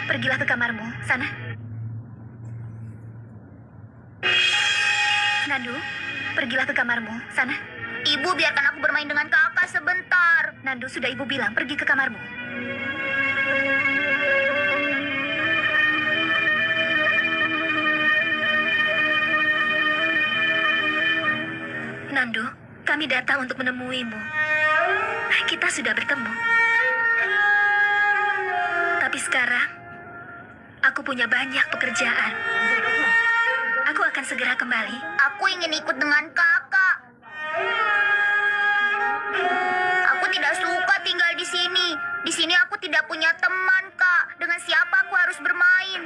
pergilah ke kamarmu, sana. Nandu, pergilah ke kamarmu, sana. Ibu, biarkan aku bermain dengan kakak sebentar. Nandu, sudah ibu bilang, pergi ke kamarmu. Nandu, kami datang untuk menemuimu. Kita sudah bertemu. Tapi sekarang, aku punya banyak pekerjaan. Aku akan segera kembali. Aku ingin ikut dengan kakak. Aku tidak suka tinggal di sini. Di sini aku tidak punya teman, Kak. Dengan siapa aku harus bermain?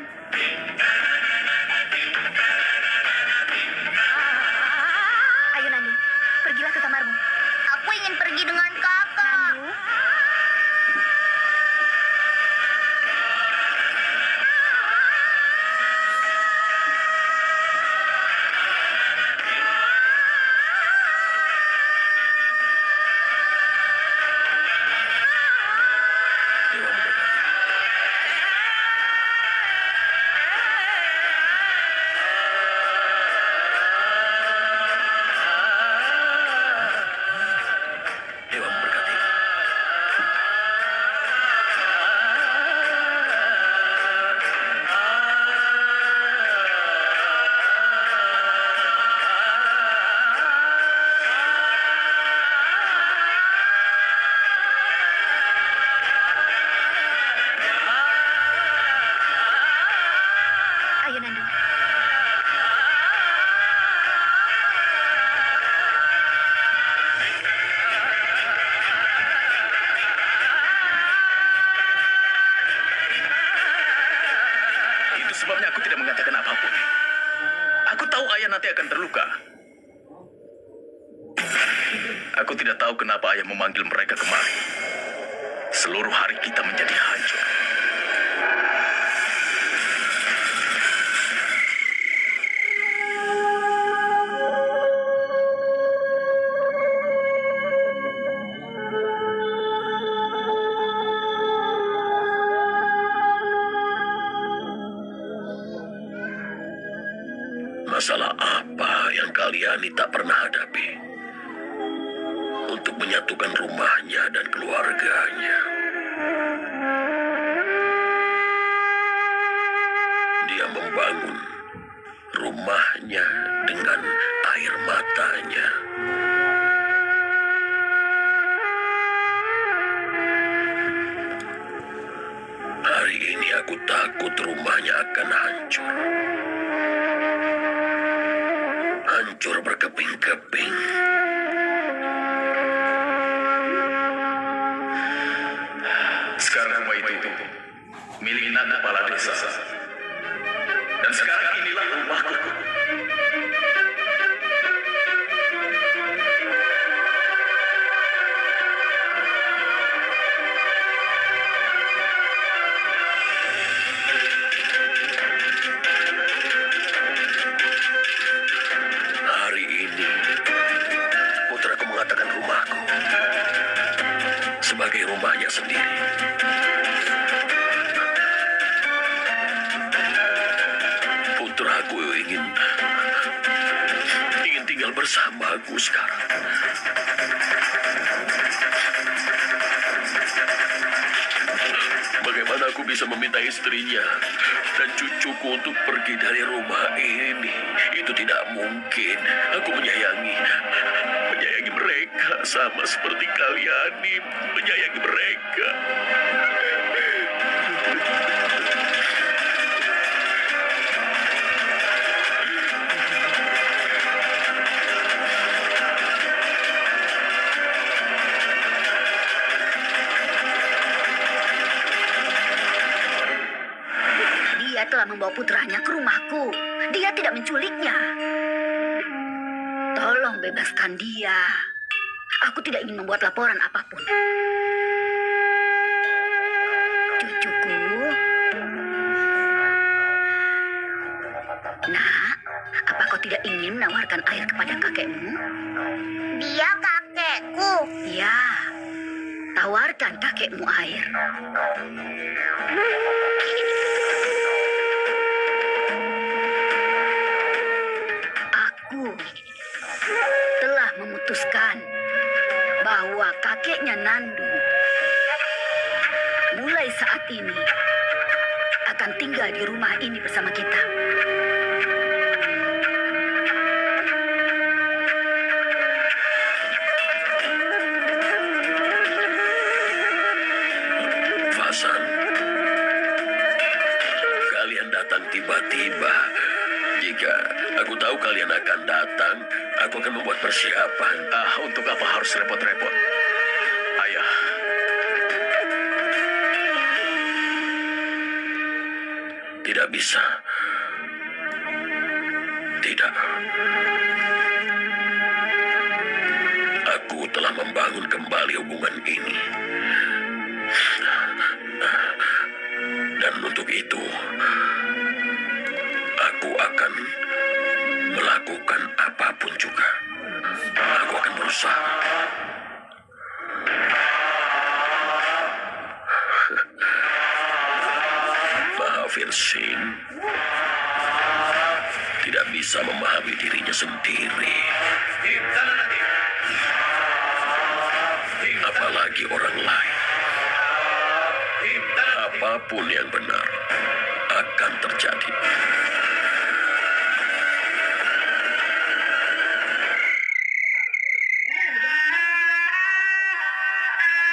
Ayo Nandu, pergilah ke kamarmu. Aku ingin pergi dengan kakak. Nandu, Dewa memberkati. Dewa memberkati. ayo Nandu. Itu sebabnya aku tidak mengatakan apapun. Aku tahu ayah nanti akan terluka. Aku tidak tahu kenapa ayah memanggil mereka kemari. Seluruh hari kita menjadi hancur. Masalah apa yang Kalyani tak pernah hadapi untuk menyatukan rumahnya dan keluarganya? Dia membangun rumahnya dengan air matanya. Hari ini aku takut rumahnya akan hancur. Hancur berkeping-keping. Sekarang rumah itu milik Nak Kepala Desa. Dan sekarang inilah rumahku. Hari ini, putraku mengatakan rumahku sebagai rumahnya sendiri. Putraku ingin tinggal bersamaku sekarang. Bagaimana aku bisa meminta istrinya dan cucuku untuk pergi dari rumah ini? Itu tidak mungkin. Aku menyayangi mereka sama seperti Kalyani menyayangi mereka. Dia telah membawa putranya ke rumahku. Dia tidak menculiknya. Tolong bebaskan dia. Aku tidak ingin membuat laporan apapun. Cucuku. Nak, apa kau tidak ingin menawarkan air kepada kakekmu? Dia kakekku. Ya, tawarkan kakekmu air. ini akan tinggal di rumah ini bersama kita. Fasan, kalian datang tiba-tiba. Jika aku tahu kalian akan datang, aku akan membuat persiapan. Untuk apa harus repot-repot? Ayah, Tidak bisa. Tidak. Aku telah membangun kembali hubungan ini. Dan untuk itu, aku akan melakukan apapun juga. Aku akan berusaha. Maafin Sin. Tidak bisa memahami dirinya sendiri. Apalagi orang lain. Apapun yang benar akan terjadi.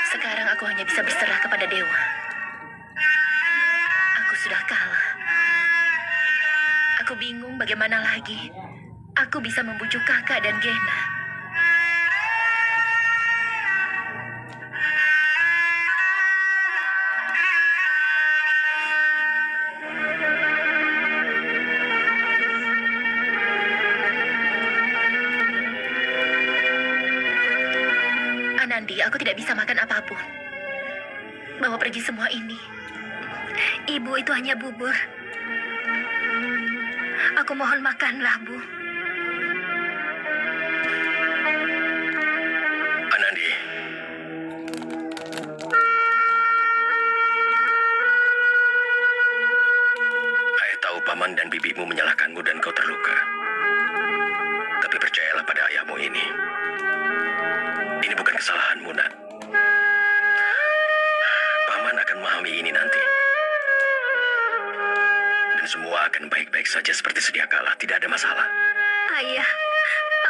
Sekarang aku hanya bisa berserah kepada dewa. Aku sudah kalah. Aku bingung bagaimana lagi aku bisa membujuk kakak dan Gena. Anandi, aku tidak bisa makan apapun. Bawa pergi semua ini. Ibu, itu hanya bubur. Aku mohon makanlah, Bu. Anandi, ayah tahu paman dan bibimu menyalahkanmu dan kau terluka. Tapi percayalah pada ayahmu ini. Ini bukan kesalahanmu, Nak. Paman akan memahami ini nanti. Dan semua akan baik-baik saja seperti sedia kala. Tidak ada masalah. Ayah,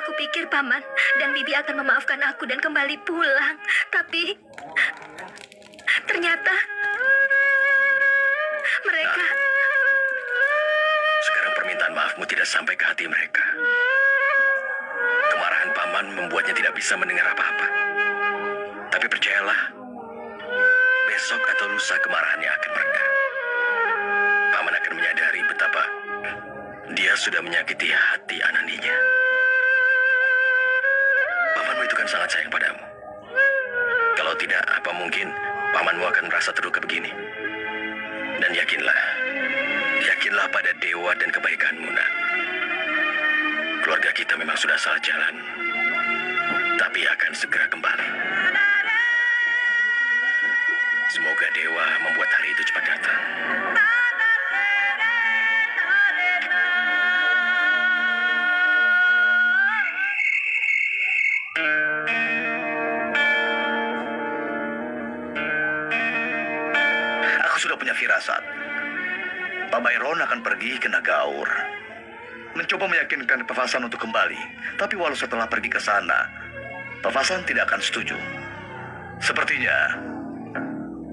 aku pikir Paman dan Bibi akan memaafkan aku dan kembali pulang. Tapi ternyata mereka... Sekarang permintaan maafmu tidak sampai ke hati mereka. Kemarahan paman membuatnya tidak bisa mendengar apa-apa. Tapi percayalah, besok atau lusa kemarahannya akan mereda. Paman akan menyadari betapa dia sudah menyakiti hati Anandinya. Pamanmu itu kan sangat sayang padamu. Kalau tidak, apa mungkin pamanmu akan merasa terluka begini? Dan yakinlah pada dewa dan kebaikanmu, Nak. Keluarga kita memang sudah salah jalan, tapi akan segera kembali. Semoga dewa membuat hari itu cepat datang. aku sudah punya firasat. Pak Byron akan pergi ke Nagaur. Mencoba meyakinkan Pak Fasan untuk kembali. Tapi walau setelah pergi ke sana, Pak Fasan tidak akan setuju. Sepertinya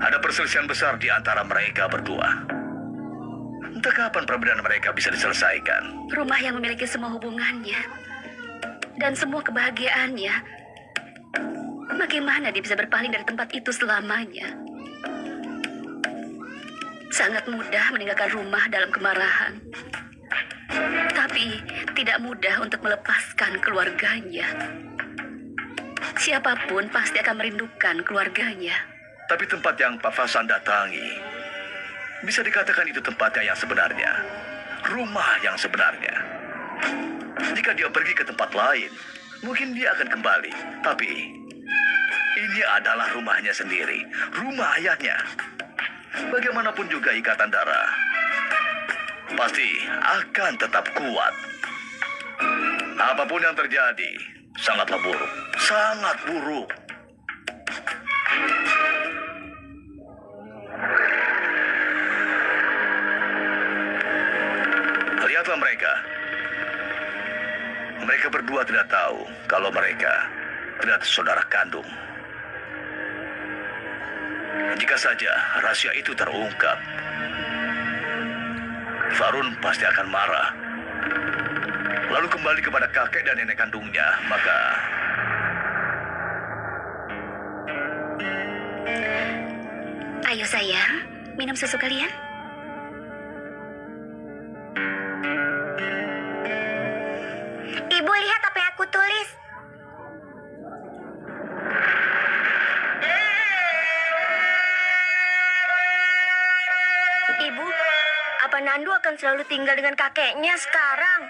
ada perselisihan besar di antara mereka berdua. Entah kapan perbedaan mereka bisa diselesaikan. Rumah yang memiliki semua hubungannya dan semua kebahagiaannya. Bagaimana dia bisa berpaling dari tempat itu selamanya? Sangat mudah meninggalkan rumah dalam kemarahan. Tapi tidak mudah untuk melepaskan keluarganya. Siapapun pasti akan merindukan keluarganya. Tapi tempat yang Pak Fasan datangi, bisa dikatakan itu tempatnya yang sebenarnya. Rumah yang sebenarnya. Jika dia pergi ke tempat lain, mungkin dia akan kembali. Tapi ini adalah rumahnya sendiri. Rumah ayahnya. Bagaimanapun juga ikatan darah pasti akan tetap kuat. Apapun yang terjadi, sangatlah buruk. Sangat buruk. Lihatlah mereka. Mereka berdua tidak tahu kalau mereka tidak saudara kandung. Jika saja rahasia itu terungkap, Farun pasti akan marah. Lalu kembali kepada kakek dan nenek kandungnya, maka Ayo sayang, minum susu kalian. Ibu, lihat apa yang aku tulis. Ibu, apa Nandu akan selalu tinggal dengan kakeknya sekarang?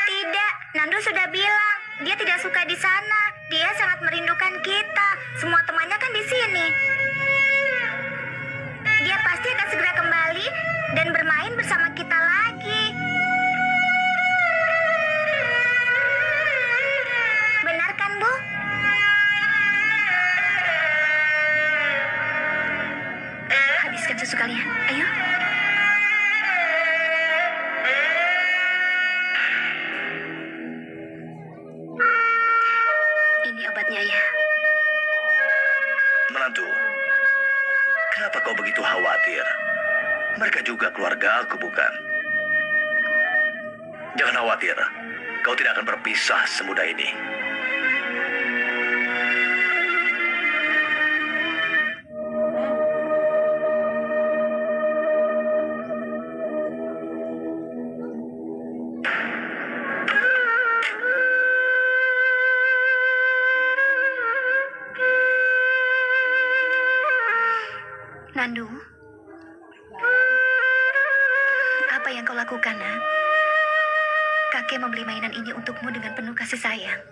Tidak, Nandu sudah bilang dia tidak suka di sana. Dia sangat merindukan kita. Semua temannya kan di sini. Dia pasti akan segera kembali dan bermain bersama kita lagi. Benar kan, Bu? Habiskan susu kalian. Ayo. Ini obatnya ya. menantu, kenapa kau begitu khawatir? Mereka juga keluarga aku, bukan? Jangan khawatir, kau tidak akan berpisah semudah ini. Nandu, apa yang kau lakukan, nak? Kakek membeli mainan ini untukmu dengan penuh kasih sayang.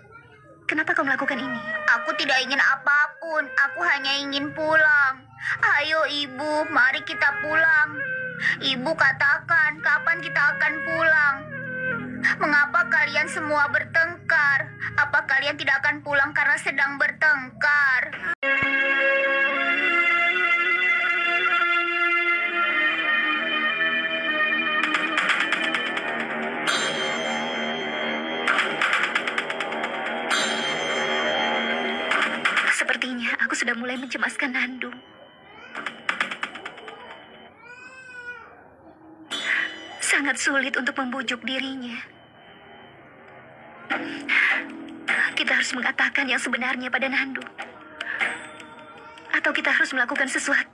Kenapa kau melakukan ini? Aku tidak ingin apapun. Aku hanya ingin pulang. Ayo, Ibu, mari kita pulang. Ibu, katakan kapan kita akan pulang. Mengapa kalian semua bertengkar? Apa kalian tidak akan pulang karena sedang bertengkar? Sepertinya aku sudah mulai mencemaskan Nandu. Sangat sulit untuk membujuk dirinya. Kita harus mengatakan yang sebenarnya pada Nandu. Atau kita harus melakukan sesuatu.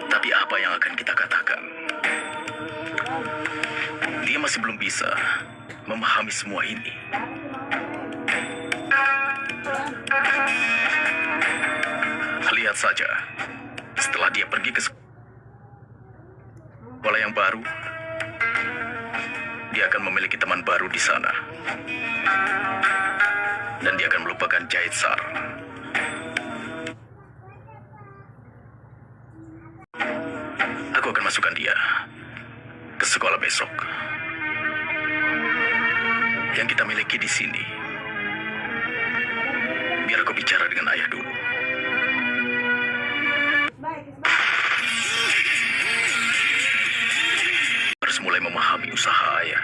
Tapi apa yang akan kita katakan? Dia masih belum bisa memahami semua ini. Lihat saja, setelah dia pergi ke sekolah yang baru, dia akan memiliki teman baru di sana. Dan dia akan melupakan Jaitsar. Aku akan masukkan dia ke sekolah besok. Yang kita miliki di sini. Biar aku bicara dengan ayah dulu. Harus mulai memahami usaha ayah.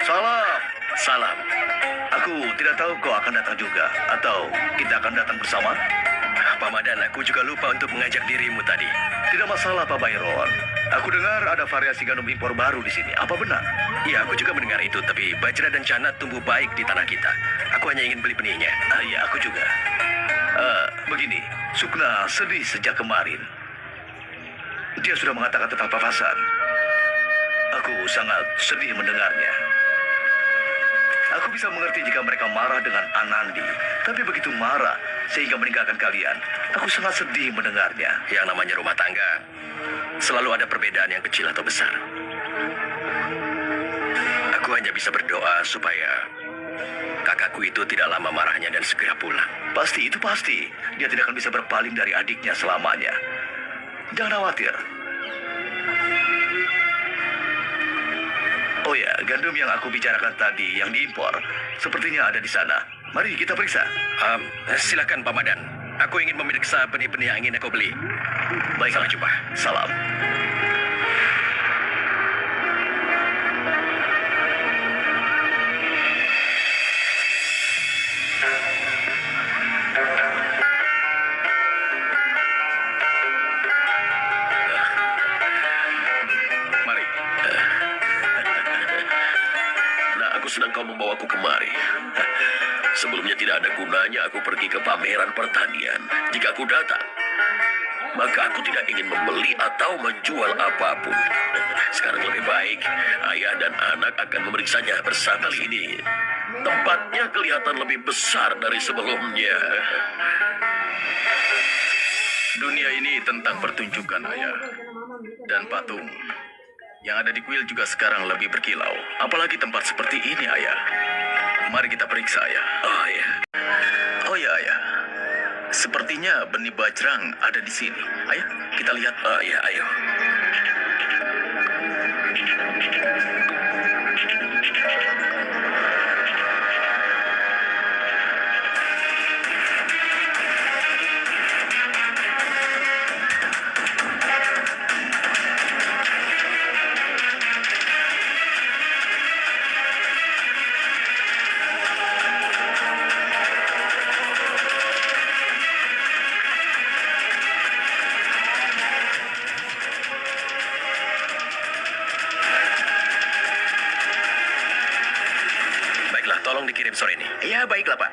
Salam. Salam. Aku tidak tahu kau akan datang juga, atau kita akan datang bersama. Pamadan, aku juga lupa untuk mengajak dirimu tadi. Tidak masalah, Pak Byron. Aku dengar ada variasi gandum impor baru di sini. Apa benar? Ya, aku juga mendengar itu, tapi bajra dan canat tumbuh baik di tanah kita. Aku hanya ingin beli benihnya. Iya, aku juga. Begini, Sukna sedih sejak kemarin. Dia sudah mengatakan tentang papasan. Aku sangat sedih mendengarnya. Aku bisa mengerti jika mereka marah dengan Anandi, tapi begitu marah sehingga meninggalkan kalian. Aku sangat sedih mendengarnya. Yang namanya rumah tangga, selalu ada perbedaan yang kecil atau besar. hanya bisa berdoa supaya kakakku itu tidak lama marahnya dan segera pulang. Pasti, itu pasti. Dia tidak akan bisa berpaling dari adiknya selamanya. Jangan khawatir. Oh ya, gandum yang aku bicarakan tadi, yang diimpor, sepertinya ada di sana. Mari kita periksa. Silakan Pak Madan. Aku ingin memeriksa benih-benih yang ingin aku beli. Baik, Sampai jumpa. Salam. Mari. Nah, aku senang kau membawaku kemari. Sebelumnya tidak ada gunanya aku pergi ke pameran pertanian. Jika aku datang, maka aku tidak ingin membeli atau menjual apapun. Sekarang lebih baik ayah dan anak akan memeriksanya bersama. Kali ini tempatnya kelihatan lebih besar dari sebelumnya. Dunia ini tentang pertunjukan, Ayah. Dan patung yang ada di kuil juga sekarang lebih berkilau. Apalagi tempat seperti ini, Ayah. Mari kita periksa, Ayah. Oh ya, Oh ya, Ayah. Sepertinya benih bajrang ada di sini. Ayah, kita lihat. oh ya, ayo. Baiklah, tolong dikirim sore ini. Ya, baiklah, Pak.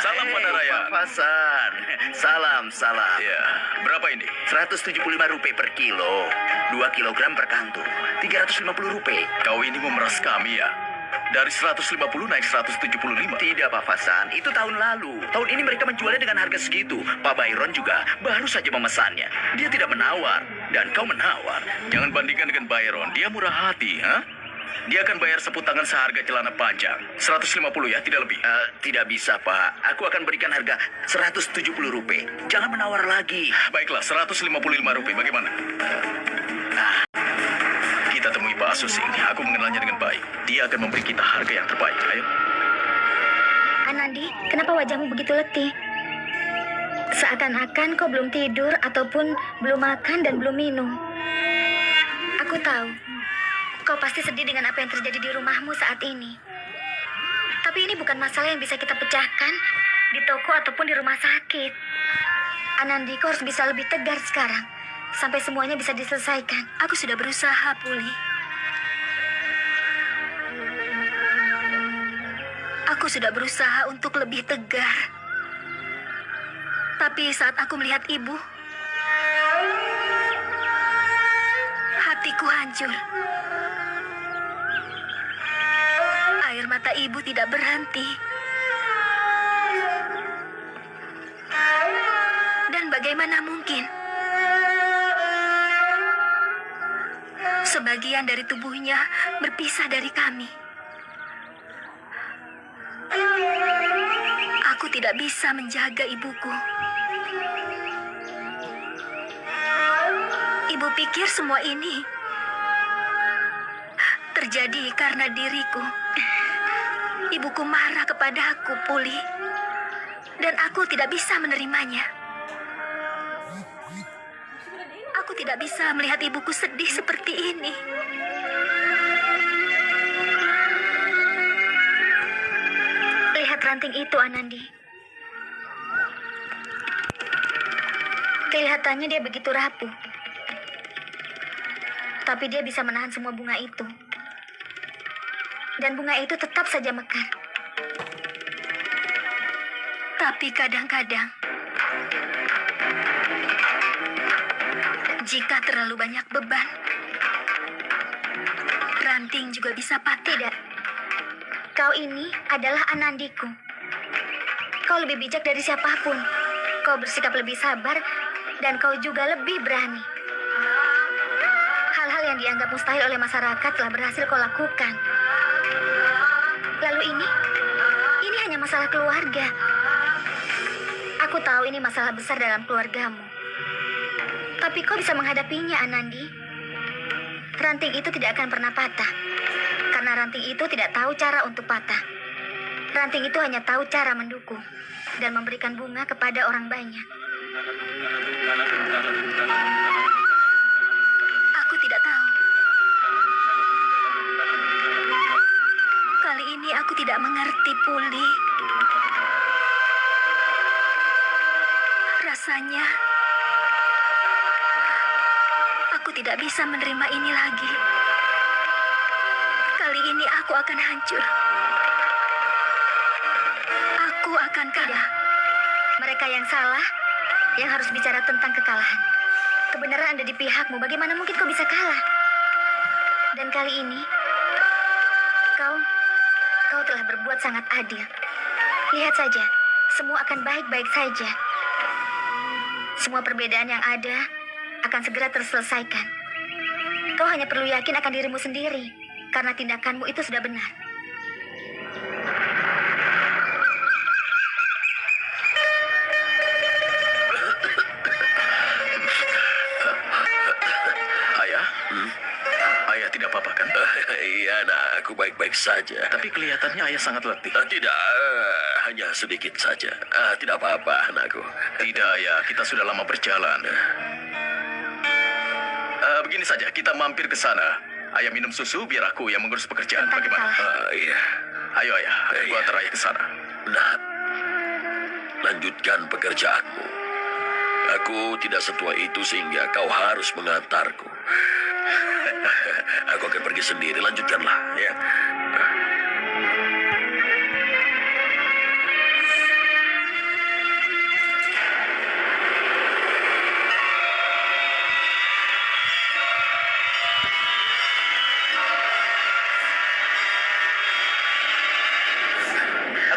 Salam pada Raya. Pak Hasan. Salam. Ya, berapa ini? 175 rupiah per kilo. 2 kilogram per kantung. 350 rupiah. Kau ini memeras kami ya? Dari 150 naik 175. Tidak, Pak Hasan. Itu tahun lalu. Tahun ini mereka menjualnya dengan harga segitu. Pak Byron juga baru saja memesannya. Dia tidak menawar. Dan kau menawar. Jangan bandingkan dengan Byron. Dia murah hati, ha? Dia akan bayar seputangan seharga celana panjang. 150 ya, tidak lebih. Tidak bisa, Pak. Aku akan berikan harga 170 rupiah. Jangan menawar lagi. Baiklah, 155 rupiah. Bagaimana? Kita temui Pak Asusing. Aku mengenalnya dengan baik. Dia akan memberi kita harga yang terbaik. Ayo. Anandi, kenapa wajahmu begitu letih? Seakan-akan kau belum tidur ataupun belum makan dan belum minum. Aku tahu, kau pasti sedih dengan apa yang terjadi di rumahmu saat ini. Tapi ini bukan masalah yang bisa kita pecahkan di toko ataupun di rumah sakit. Anandi, kau harus bisa lebih tegar sekarang. Sampai semuanya bisa diselesaikan. Aku sudah berusaha pulih. Aku sudah berusaha untuk lebih tegar. Tapi saat aku melihat ibu, hatiku hancur. Air mata ibu tidak berhenti. Dan bagaimana mungkin sebagian dari tubuhnya berpisah dari kami? Aku tidak bisa menjaga ibuku. Ibu pikir semua ini terjadi karena diriku. Ibuku marah kepada aku, Puli. Dan aku tidak bisa menerimanya. Aku tidak bisa melihat ibuku sedih seperti ini. Lihat ranting itu, Anandi. Kelihatannya dia begitu rapuh. Tapi dia bisa menahan semua bunga itu. Dan bunga itu tetap saja mekar. Tapi kadang-kadang, jika terlalu banyak beban, ranting juga bisa patah. Tidak. Kau ini adalah Anandiku. Kau lebih bijak dari siapapun. Kau bersikap lebih sabar dan kau juga lebih berani. yang dianggap mustahil oleh masyarakat telah berhasil kau lakukan. Lalu ini hanya masalah keluarga. Aku tahu ini masalah besar dalam keluargamu. Tapi kau bisa menghadapinya, Anandi. Ranting itu tidak akan pernah patah. Karena ranting itu tidak tahu cara untuk patah. Ranting itu hanya tahu cara mendukung dan memberikan bunga kepada orang banyak. Aku tidak tahu. Kali ini aku tidak mengerti, Puli. Rasanya aku tidak bisa menerima ini lagi. Kali ini aku akan hancur. Aku akan kalah. Mereka yang salah, yang harus bicara tentang kekalahan. Kebenaran ada di pihakmu. Bagaimana mungkin kau bisa kalah? Dan kali ini, kau telah berbuat sangat adil. Lihat saja, semua akan baik-baik saja. Semua perbedaan yang ada akan segera terselesaikan. Kau hanya perlu yakin akan dirimu sendiri, karena tindakanmu itu sudah benar. Ayah? Ayah tidak apa-apa kan? Iya, nak, aku baik-baik saja. Tapi kelihatannya ayah sangat letih. Tidak, hanya sedikit saja. Tidak apa-apa, anakku. Tidak, ayah. Kita sudah lama berjalan. Begini saja, kita mampir ke sana. Ayah minum susu, biar aku yang mengurus pekerjaan. Tentang Bagaimana? Iya. Ayo, ayah. Aku Iya. antar ayah ke sana. Nat, lanjutkan pekerjaanmu. Aku tidak setua itu sehingga kau harus mengantarku. Aku akan pergi sendiri, lanjutkanlah, ya.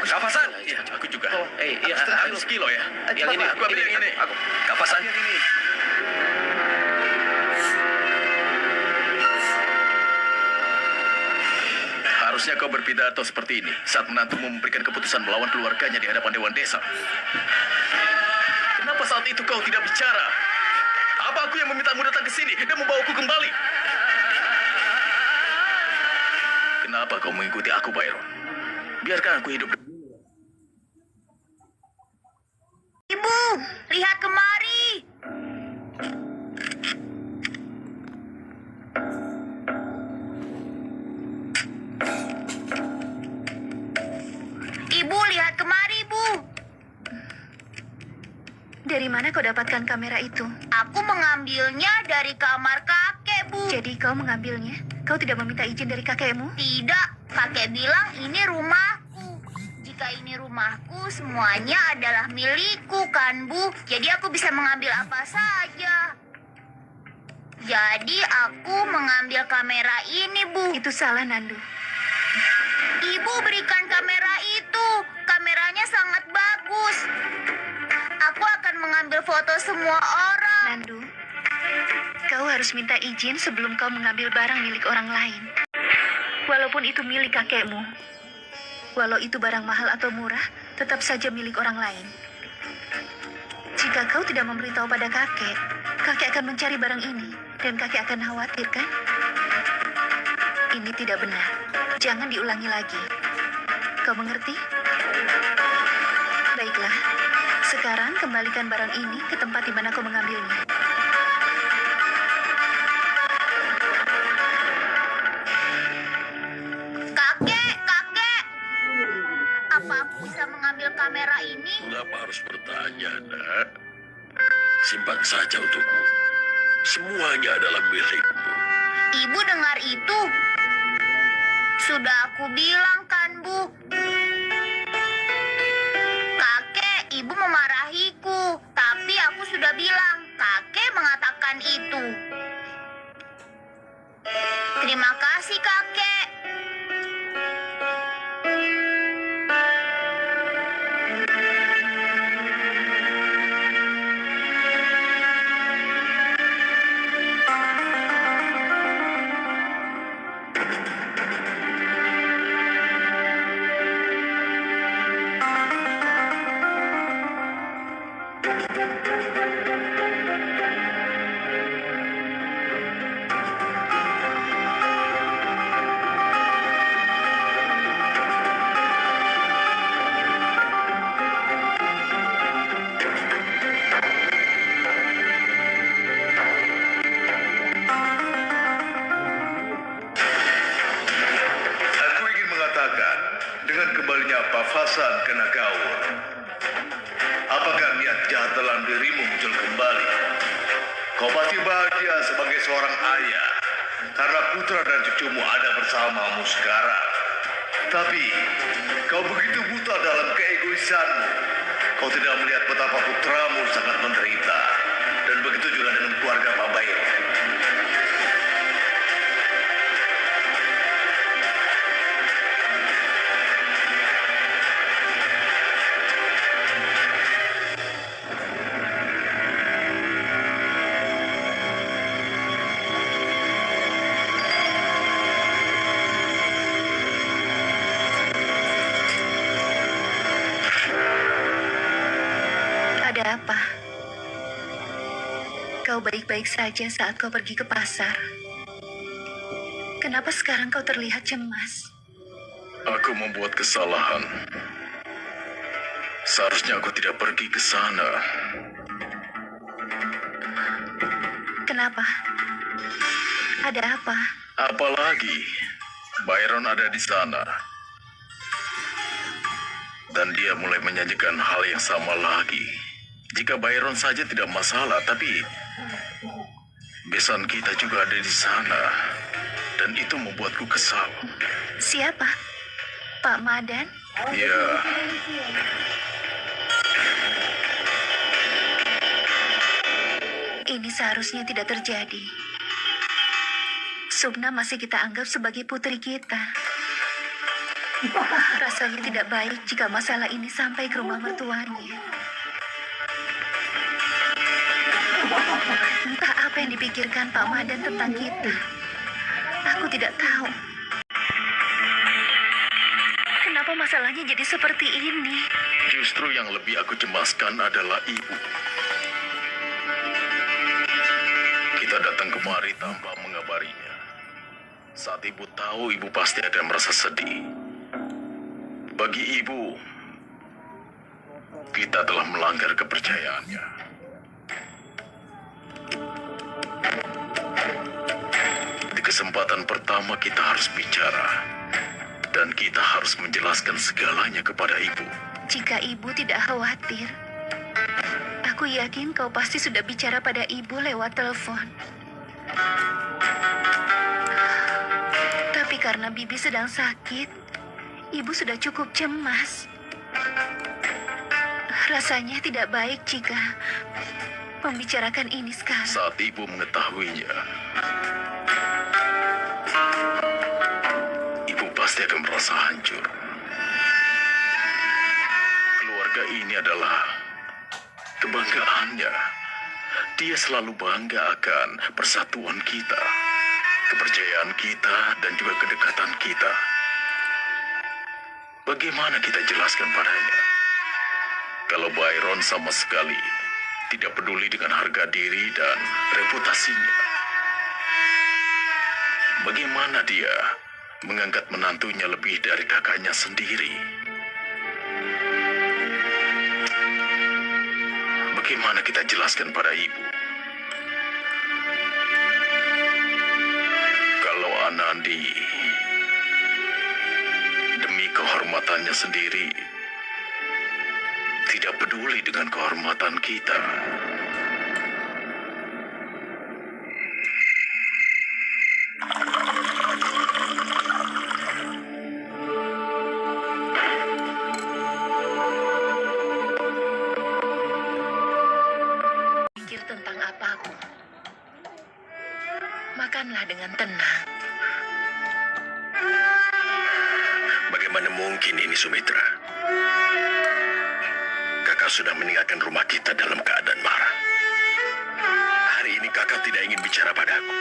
Kapasan? Iya, aku juga. Iya, Aku sekilo ya. Yang ini, Aku ambil yang ini. Aku. Kapasan? Yang ini. Harusnya kau berpidato seperti ini saat menantumu memberikan keputusan melawan keluarganya di hadapan Dewan Desa. Kenapa saat itu kau tidak bicara? Apa aku yang memintamu datang ke sini dan membawaku kembali? Kenapa kau mengikuti aku, Byron? Biarkan aku hidup. Ibu, lihat kemari. Ibu, lihat kemari, Bu. Dari mana kau dapatkan kamera itu? Aku mengambilnya dari kamar kakek, Bu. Jadi kau mengambilnya? Kau tidak meminta izin dari kakekmu? Tidak, kakek bilang ini rumahku. Jika ini rumahku, semuanya adalah milikku, kan, Bu? Jadi aku bisa mengambil apa saja. Jadi aku mengambil kamera ini, Bu. Itu salah, Nandu. Ibu berikan kamera itu. Kameranya sangat bagus. Aku akan mengambil foto semua orang. Nandu, kau harus minta izin sebelum kau mengambil barang milik orang lain. Walaupun itu milik kakekmu. Walau itu barang mahal atau murah, tetap saja milik orang lain. Jika kau tidak memberitahu pada kakek, kakek akan mencari barang ini. Dan kakek akan khawatir, kan? Ini tidak benar. Jangan diulangi lagi. Kau mengerti? Baiklah. Sekarang kembalikan barang ini ke tempat di mana kau mengambilnya. Kakek, kakek. Apa aku bisa mengambil kamera ini? Mengapa harus bertanya, nak? Simpan saja untukmu. Semuanya adalah milikmu. Ibu dengar itu? Sudah aku bilang kan, Bu. Kakek, ibu memarahiku. Tapi aku sudah bilang, kakek mengatakan itu. Terima kasih, kakek. Aku ingin mengatakan, dengan kembalinya Pafasan ke Nagaur, apakah niat jahat dalam dirimu muncul kembali? Kau pasti bahagia sebagai seorang ayah, karena putra dan cucumu ada bersamamu sekarang. Tapi, kau begitu buta dalam keegoisanmu. Kau tidak melihat betapa putramu sangat menderita. Dan begitu juga dengan keluarga Pak Bairo. Ada apa? Kau baik-baik saja saat kau pergi ke pasar. Kenapa sekarang kau terlihat cemas? Aku membuat kesalahan. Seharusnya aku tidak pergi ke sana. Kenapa? Ada apa? Apalagi Byron ada di sana. Dan dia mulai menyanyikan hal yang sama lagi. Jika Byron saja tidak masalah, tapi besan kita juga ada di sana. Dan itu membuatku kesal. Siapa? Pak Madan? Ya, Ini seharusnya tidak terjadi. Sukna masih kita anggap sebagai putri kita. Rasanya tidak baik jika masalah ini sampai ke rumah mertuanya. Entah apa yang dipikirkan Pak Madan tentang kita. Aku tidak tahu. Kenapa masalahnya jadi seperti ini? justru yang lebih aku cemaskan adalah ibu. Kita datang kemari tanpa mengabarinya. Saat ibu tahu, ibu pasti akan merasa sedih. Bagi ibu, kita telah melanggar kepercayaannya. Di kesempatan pertama kita harus bicara. Dan kita harus menjelaskan segalanya kepada ibu. Jika ibu tidak khawatir, aku yakin kau pasti sudah bicara pada ibu lewat telepon. Tapi karena Bibi sedang sakit, ibu sudah cukup cemas. Rasanya tidak baik jika membicarakan ini sekarang. Saat ibu mengetahuinya, ibu pasti akan merasa hancur. Keluarga ini adalah kebanggaannya. Dia selalu bangga akan persatuan kita, kepercayaan kita, dan juga kedekatan kita. Bagaimana kita jelaskan padanya? Kalau Byron sama sekali tidak peduli dengan harga diri dan reputasinya. Bagaimana dia mengangkat menantunya lebih dari kakaknya sendiri? Bagaimana kita jelaskan pada ibu? Kalau Anandi demi kehormatannya sendiri tidak peduli dengan kehormatan kita. Pikir tentang apapun. Makanlah dengan tenang. Bagaimana mungkin ini, Sumitra? Kakak sudah meninggalkan rumah kita dalam keadaan marah. Hari ini kakak tidak ingin bicara padaku.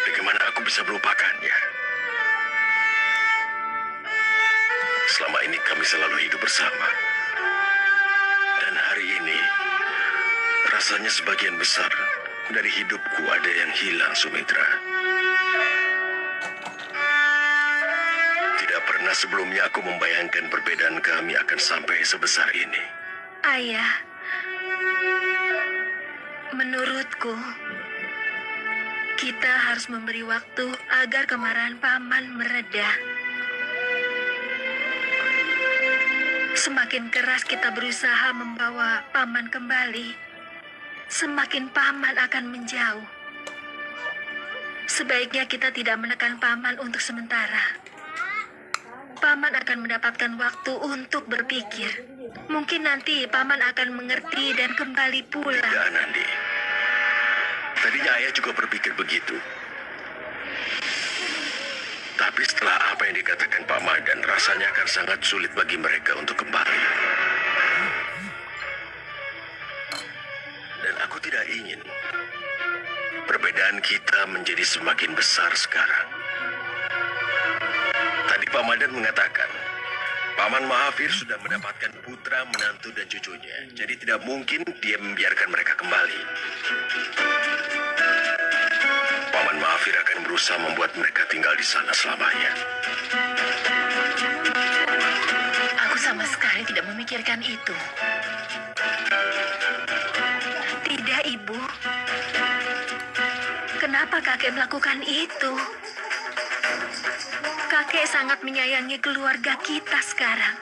Bagaimana aku bisa melupakannya? Selama ini kami selalu hidup bersama. Dan hari ini, Rasanya sebagian besar dari hidupku ada yang hilang, Sumitra. Tidak pernah sebelumnya aku membayangkan perbedaan kami akan sampai sebesar ini. Ayah, menurutku, kita harus memberi waktu agar kemarahan paman mereda. Semakin keras kita berusaha membawa paman kembali, semakin paman akan menjauh. Sebaiknya kita tidak menekan paman untuk sementara. Paman akan mendapatkan waktu untuk berpikir. Mungkin nanti paman akan mengerti dan kembali pulang. Tidak, Nandi. Tadinya ayah juga berpikir begitu. Tapi setelah apa yang dikatakan Pak Madan, rasanya akan sangat sulit bagi mereka untuk kembali. Dan aku tidak ingin perbedaan kita menjadi semakin besar sekarang. Tadi Pak Madan mengatakan, Paman Mahafir sudah mendapatkan putra, menantu, dan cucunya. Jadi tidak mungkin dia membiarkan mereka kembali. Paman Mahafir akan berusaha membuat mereka tinggal di sana selamanya. Aku sama sekali tidak memikirkan itu. Tidak, Ibu. Kenapa kakek melakukan itu? Kakek sangat menyayangi keluarga kita sekarang.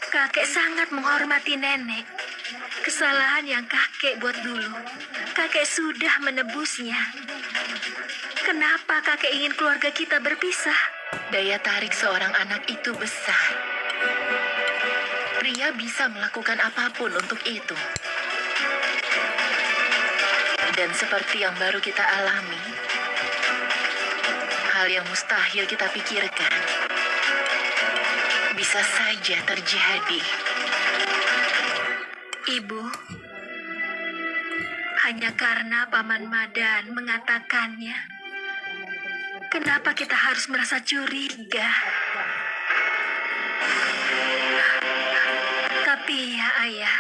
Kakek sangat menghormati nenek. Kesalahan yang kakek buat dulu, kakek sudah menebusnya. Kenapa kakek ingin keluarga kita berpisah? Daya tarik seorang anak itu besar. Pria bisa melakukan apapun untuk itu. Dan seperti yang baru kita alami, hal yang mustahil kita pikirkan bisa saja terjadi. Ibu, hanya karena Paman Madan mengatakannya, kenapa kita harus merasa curiga? Tapi ya Ayah,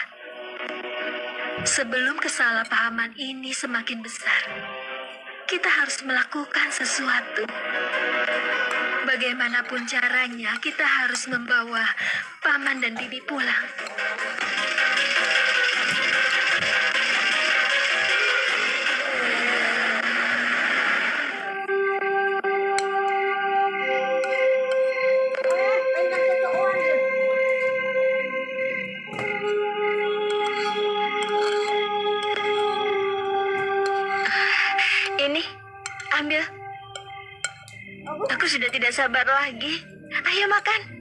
sebelum kesalahpahaman ini semakin besar, kita harus melakukan sesuatu. Bagaimanapun caranya, kita harus membawa Paman dan Bibi pulang. Ini, ambil. Aku sudah tidak sabar lagi. Ayo makan.